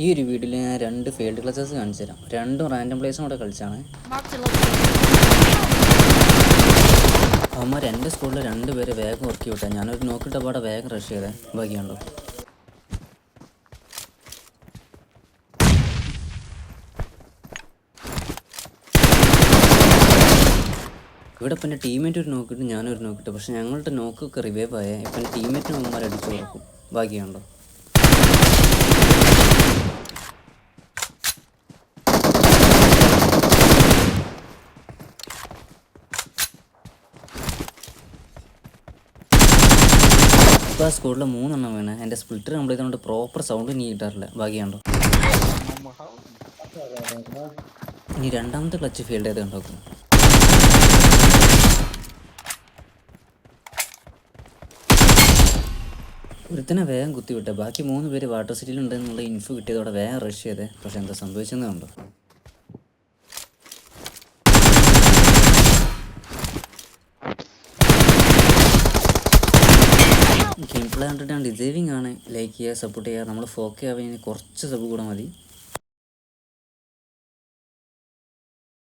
ഈ ഒരു വീഡിയോയിൽ ഞാൻ 2 ഫീൽഡ് ക്ലച്ചസ് കാണിച്ചു തരാം. രണ്ടും റാൻഡം പ്ലേസും കൂടെ കളിച്ചാണ്. അവന്മാർ എൻ്റെ സ്കൂളിൽ 2 പേര് വേഗം ഉറക്കി വിട്ടാൽ ഞാനൊരു നോക്കിയിട്ട് പാടെ വേഗം റഷ് ചെയ്തേ. ബാക്കിയുണ്ടോ ഇവിടെ പിന്നെ ടീമേറ്റ് ഒരു നോക്കിയിട്ട് ഞാനൊരു നോക്കിയിട്ട്, പക്ഷെ ഞങ്ങളുടെ നോക്കൊക്കെ റിവൈവ് ആയേ. ഇപ്പം ടീമേറ്റിന് അവന്മാർ അടിച്ചു കൊടുക്കും. ബാക്കിയുണ്ടോ ഇപ്പോൾ ആ സ്കൂളിൽ 3 എണ്ണം വീണ്. എൻ്റെ സ്പ്ലിറ്റർ കംപ്ലീറ്റ് കൊണ്ട് പ്രോപ്പർ സൗണ്ട് ഇനി കിട്ടാറില്ല. ബാക്കിയുണ്ടോ ഇനി രണ്ടാമത്തെ ക്ലച്ച് ഫീൽഡ് ചെയ്ത് കണ്ടോക്കും. ഒരുത്തനെ വേഗം കുത്തിവിട്ടെ. ബാക്കി 3 പേര് വാട്ടർ സിറ്റിയിലുണ്ടെന്നുള്ള ഇൻഫോ കിട്ടിയതോടെ വേഗം റഷ് ചെയ്തേ. പക്ഷെ എന്താ സംഭവിച്ചെന്ന് കണ്ടോ. ഗെയിം പ്ലേ കണ്ടിട്ട് ഡിസേവിങ് ആണ്. ലൈക്ക് ചെയ്യുക, സപ്പോർട്ട് ചെയ്യുക. നമ്മൾ 4K ആവാൻ കുറച്ച് സബ് കൂടെ മതി.